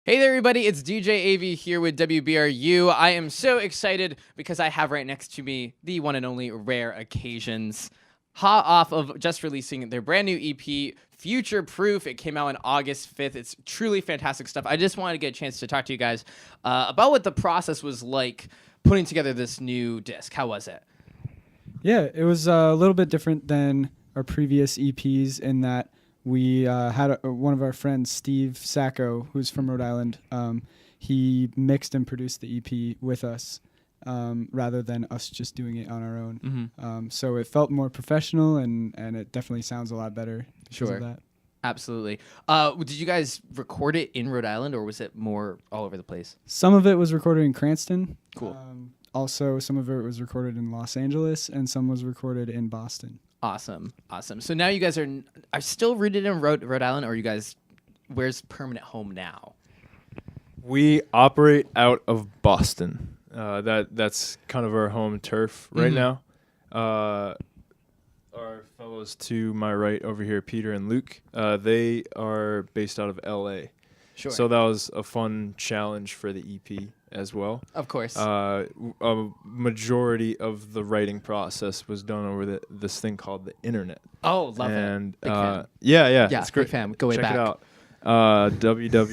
Hey there, everybody. It's DJ AV here with WBRU. I am so excited because I have right next to me the one and only Rare Occasions. Hot off of just releasing their brand new EP, Futureproof. It came out on August 5th. It's truly fantastic stuff. I just wanted to get a chance to talk to you guys about what the process was like putting together this new disc. How was it? Yeah, it was a little bit different than our previous EPs in that we had one of our friends, Steve Sacco, who's from Rhode Island. He mixed and produced the EP with us rather than us just doing it on our own. Mm-hmm. So it felt more professional, and it definitely sounds a lot better because of that. Absolutely. Did you guys record it in Rhode Island, or was it more all over the place? Some of it was recorded in Cranston. Cool. Also, some of it was recorded in Los Angeles, and some was recorded in Boston. Awesome. So now you guys are still rooted in Rhode Island, or you guys, where's permanent home now? We operate out of Boston. That's kind of our home turf right now. Our fellows to my right over here, Peter and Luke, they are based out of LA. Sure. So that was a fun challenge for the EP as well. Of course. A majority of the writing process was done over this thing called the internet. Oh, love and, it. Big fan. Yeah, Yeah, it's great. Big fan. Go way Check back. it out. www.com.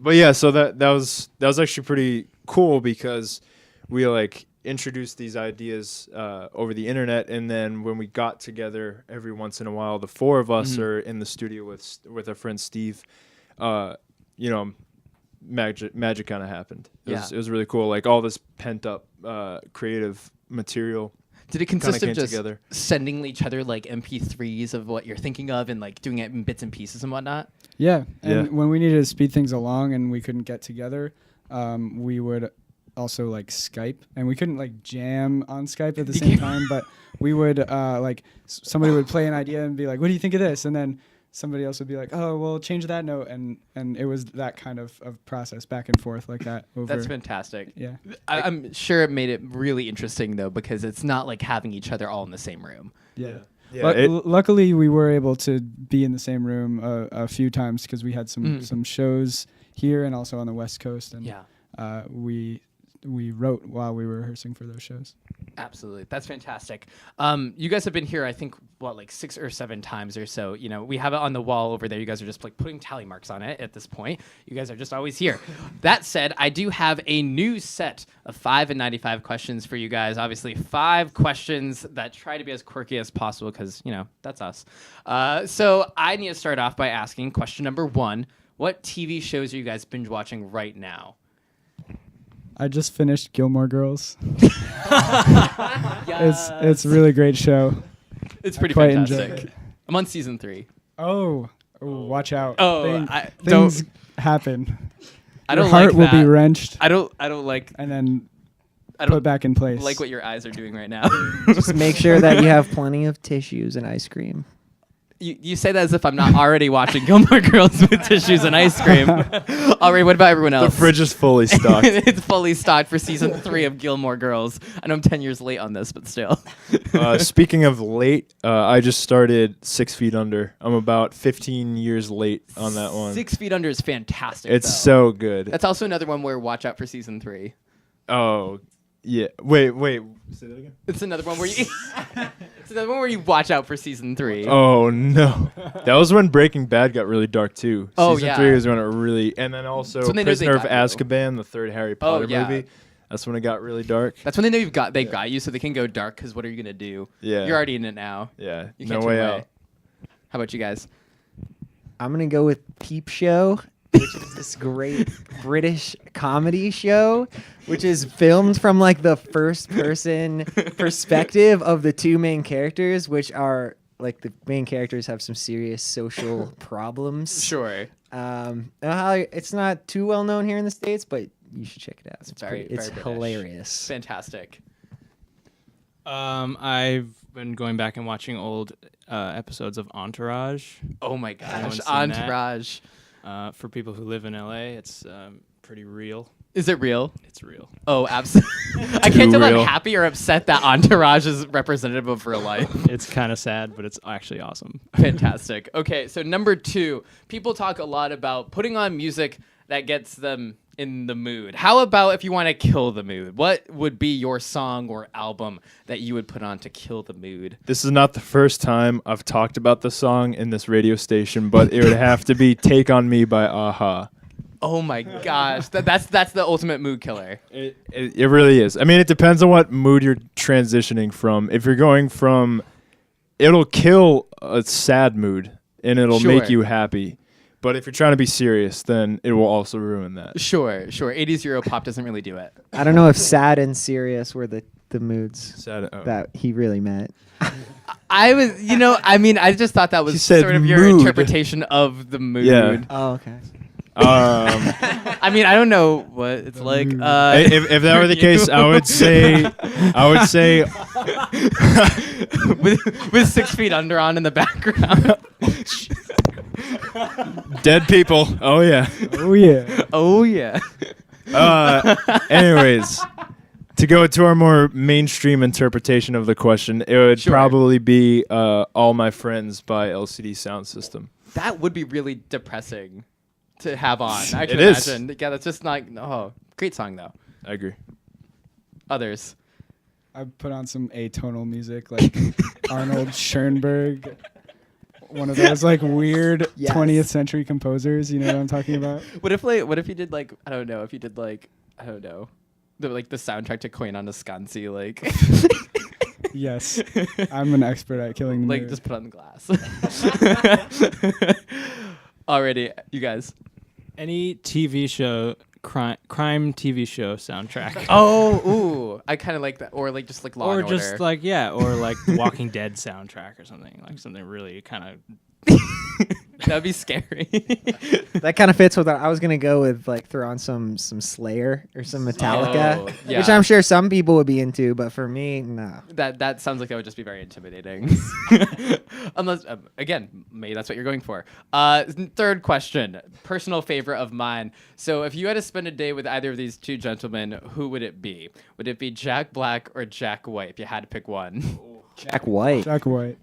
But yeah, so that was actually pretty cool because we introduced these ideas over the internet, and then when we got together every once in a while, the four of us are in the studio with our friend Steve. Magic kind of happened. It was really cool. Like all this pent up creative material. Did it consist of just together. sending each other like MP3s of what you're thinking of and like doing it in bits and pieces and whatnot? Yeah, and when we needed to speed things along and we couldn't get together, we would also Skype, and we couldn't jam on Skype at the same time, but we would somebody would play an idea and be like, what do you think of this? And then somebody else would be like, oh, well, change that note. And it was that kind of process back and forth like that. That's fantastic. Yeah. I'm sure it made it really interesting though, because it's not like having each other all in the same room. Yeah. Luckily, we were able to be in the same room a few times because we had some shows here and also on the West Coast. And we wrote while we were rehearsing for those shows. Absolutely. That's fantastic. You guys have been here, I think, 6 or 7 times or so. You know, we have it on the wall over there. You guys are just putting tally marks on it at this point. You guys are just always here. That said, I do have a new set of 5 and 95 questions for you guys. Obviously, 5 questions that try to be as quirky as possible because, that's us. So I need to start off by asking question number 1. What TV shows are you guys binge watching right now? I just finished Gilmore Girls. It's a really great show. It's pretty quite fantastic. enjoy it. I'm on season 3. Oh, watch out. Oh, things happen. I Your don't heart like will that. be wrenched. I don't like. And then I don't put back in place. like what your eyes are doing right now. Just make sure that you have plenty of tissues and ice cream. You say that as if I'm not already watching Gilmore Girls with tissues and ice cream. All right, what about everyone else? The fridge is fully stocked. It's fully stocked for season 3 of Gilmore Girls. I know I'm 10 years late on this, but still. Speaking of late, I just started 6 Feet Under. I'm about 15 years late on that one. 6 Feet Under is fantastic. It's though. so good. That's also another one where watch out for season 3. Oh, yeah. Wait. Say that again. It's another one where you. It's another one where you watch out for season 3. Oh no, that was when Breaking Bad got really dark too. Oh, season yeah. 3 was when it really, and then also when they knew Prisoner of they got you. Azkaban, the third Harry Potter movie. That's when it got really dark. That's when they know they got you, so they can go dark. Because what are you gonna do? Yeah, You're already in it now. Yeah, You no can't way turn out. away. How about you guys? I'm going to go with Peep Show, which is this great British comedy show, which is filmed from the first person perspective of the 2 main characters, which are the main characters have some serious social problems. Sure. It's not too well known here in the States, but you should check it out. It's very it's British. hilarious. Fantastic. I've been going back and watching old episodes of Entourage. Oh my Anyone gosh, seen that? Entourage. For people who live in LA, it's pretty real. Is it real? It's real. Oh, absolutely. I can't tell if real. I'm happy or upset that Entourage is representative of real life. It's kind of sad, but it's actually awesome. Fantastic. Okay, so number 2, people talk a lot about putting on music that gets them in the mood. How about if you want to kill the mood? What would be your song or album that you would put on to kill the mood? This is not the first time I've talked about the song in this radio station, but it would have to be "Take on Me" by Aha. Oh my gosh, that's the ultimate mood killer. It really is. I mean, it depends on what mood you're transitioning from. If you're going from, it'll kill a sad mood and it'll Sure. make you happy. But if you're trying to be serious, then it will also ruin that. Sure. 80s Euro pop doesn't really do it. I don't know if sad and serious were the moods Sad. Oh. that he really meant. I was, I just thought that was She said sort of your mood. interpretation of the mood. Yeah. Oh, okay. I mean, I don't know what it's like. If that were the case, I would say, with 6 feet under on in the background. dead people. Oh yeah. Oh yeah. Oh yeah. Anyways, to go to our more mainstream interpretation of the question, it would Sure. probably be "All My Friends" by LCD Sound System. That would be really depressing to have on. I can It is. imagine. Yeah, that's just not. Oh, great song though. I agree. Others. I put on some atonal music like Arnold Schoenberg, one of those like weird Yes. 20th century composers. You know what I'm talking about? What if you did like I don't know if you did like I don't know the soundtrack to Coin on Descansi like Yes, I'm an expert at killing the like mood. just put on the glass. Already, you guys. Any TV show, crime TV show soundtrack. Oh, ooh, I kind of like that, or like just like Law Or and just Order. like or like the Walking Dead soundtrack or something, like something really kind of. That'd be scary. That kind of fits with. I was gonna go with like throw on some Slayer or some Metallica, Oh, yeah. which I'm sure some people would be into, but for me, no. That sounds like that would just be very intimidating. Unless, again, maybe that's what you're going for. Third question, personal favorite of mine. So if you had to spend a day with either of these two gentlemen, who would it be? Would it be Jack Black or Jack White if you had to pick one? Jack White. Jack White.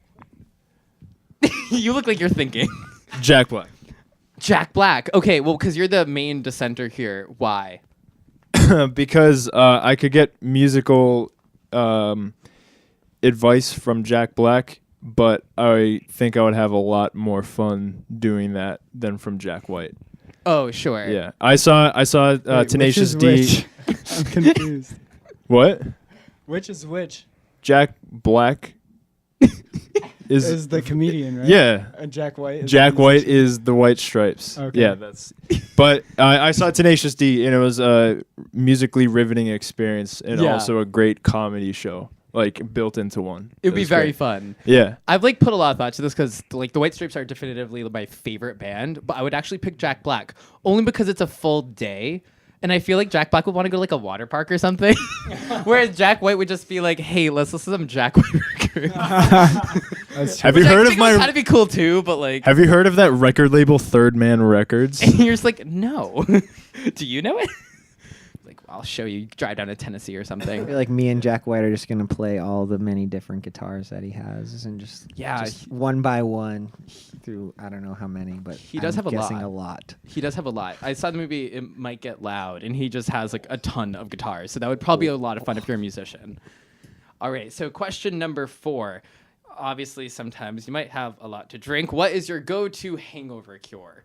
You look like you're thinking. Jack Black. Jack Black. Okay, well, because you're the main dissenter here. Why? Because I could get musical advice from Jack Black, but I think I would have a lot more fun doing that than from Jack White. Oh, sure. Yeah, I saw Wait, Tenacious which is D. which? I'm confused. What? Which is which? Jack Black Is the comedian, right? yeah. And Jack White. Is Jack the White musician? is the White Stripes. Okay. Yeah, that's. But I saw Tenacious D, and it was a musically riveting experience, and Yeah. also a great comedy show, like built into one. It would be was very great. fun. Yeah. I've like put a lot of thought to this because like the White Stripes are definitively my favorite band, but I would actually pick Jack Black only because it's a full day. And I feel like Jack Black would want to go to like a water park or something. Whereas Jack White would just be like, hey, let's listen to some Jack White records. That's true. Have you Which I heard of think would my? kind of be cool too, but like, Have you heard of that record label Third Man Records? and you're just like, no. Do you know it? Like, I'll show you. Drive down to Tennessee or I something. feel like me and Jack White are just gonna play all the many different guitars that he has, and just Yeah, just one by one through I don't know how many, but He does I'm have a guessing lot. a lot. He does have a lot. I saw the movie It Might Get Loud, and he just has like a ton of guitars. So that would probably be a lot of fun if you're a musician. All right, so question number 4. Obviously, sometimes you might have a lot to drink. What is your go-to hangover cure?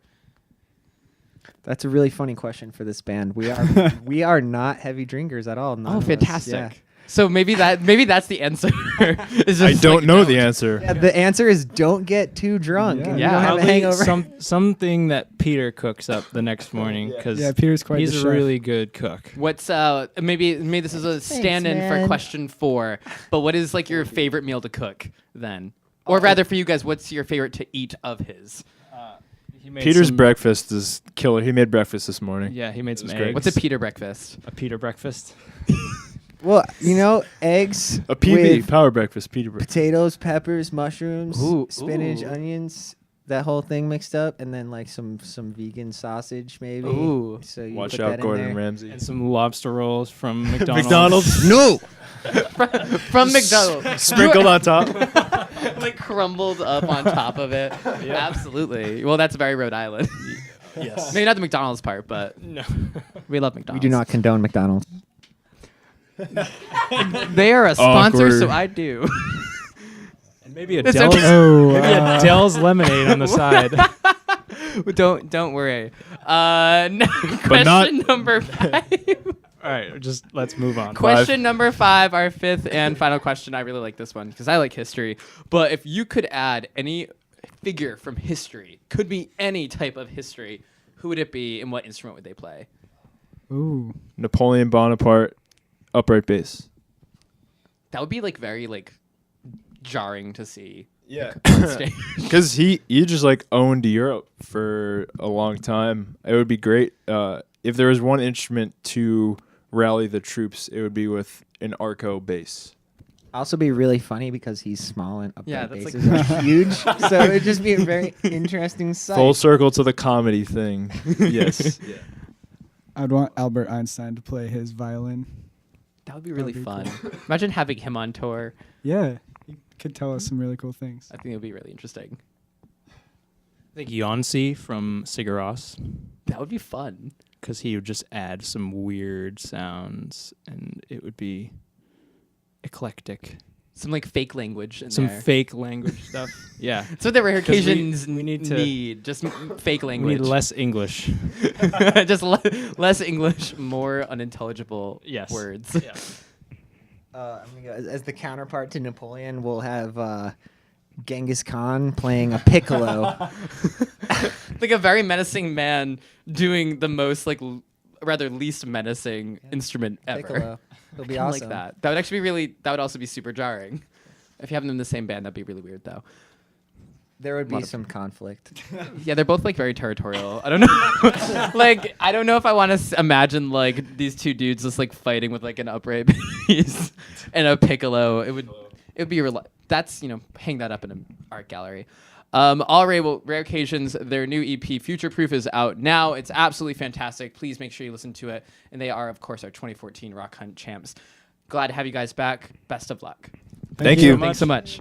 That's a really funny question for this band. We are not heavy drinkers at all. none Oh, of us. fantastic. Yeah. So maybe that's the answer. It's I just don't like, know the answer. Yeah, the answer is don't get too drunk. Yeah. and Yeah. you don't have a Probably hangover. something that Peter cooks up the next morning because Yeah, Peter's quite he's the a chef. really good cook. What's maybe this is a stand-in for man. question 4. But what is like your favorite meal to cook then? Or rather, for you guys, what's your favorite to eat of his? He made Peter's some- breakfast is killer. He made breakfast this morning. Yeah, he made some was great. eggs. What's a Peter breakfast? A Peter breakfast? Well, eggs, A PB with power breakfast. Peter breakfast. potatoes, peppers, mushrooms, Ooh, spinach, ooh. onions, that whole thing mixed up, and then like some vegan sausage maybe. Ooh. So you Watch put out, that in Gordon there. Ramsay. And some lobster rolls from McDonald's. McDonald's. No. From McDonald's. Sprinkled on top. Like crumbled up on top of it. Absolutely. Well, that's very Rhode Island. Yes. Maybe not the McDonald's part, but No. we love We McDonald's. do not condone McDonald's. They are a sponsor, so Awkward. I do. And maybe a It's Dell's, okay. Oh, maybe a Dell's lemonade on the side. Don't worry. Question not- number 5. All right, just let's move on. Question number 5, our 5th and final question. I really like this one because I like history. But if you could add any figure from history, could be any type of history, who would it be and what instrument would they play? ooh. Napoleon Bonaparte, upright bass. That would be like very like jarring to see Yeah. on stage. Because he just like owned Europe for a long time. It would be great if there was one instrument to rally the troops. It would be with an arco bass. Also be really funny because he's small and upright Yeah, that's like- basses are huge. So it'd just be a very interesting sight. Full circle to the comedy thing. Yes. Yeah. I'd want Albert Einstein to play his violin. That would be really That'd be fun. Imagine having him on tour. Yeah, he could tell us some really cool things. I think it would be really interesting. I think Yonsei from Sigur Rós, That would be fun. because he would just add some weird sounds, and it would be eclectic. Some like fake language in Some there. fake language stuff. Yeah. That's what the rare 'Cause we- occasions we need to- need. Just fake We language. need less English. Just less English, more unintelligible Yes. words. Yeah. I'm gonna go, as the counterpart to Napoleon, we'll have Genghis Khan playing a piccolo. Like a very menacing man doing the most like rather least menacing instrument ever. Piccolo. It'll be Kinda awesome. like that. That would actually be really. That would also be super jarring. If you have them in the same band, that'd be really weird though. There would Lot be of- some conflict. Yeah, they're both like very territorial. I don't know. Like, I don't know if I want to imagine like these two dudes just like fighting with like an upright bass and a piccolo. It would be that's hang that up in an art gallery. All right, well, Rare Occasions, their new EP Futureproof is out now. It's absolutely fantastic. Please make sure you listen to it. And they are, of course, our 2014 Rock Hunt champs. Glad to have you guys back. Best of luck. Thank you. Thanks so much.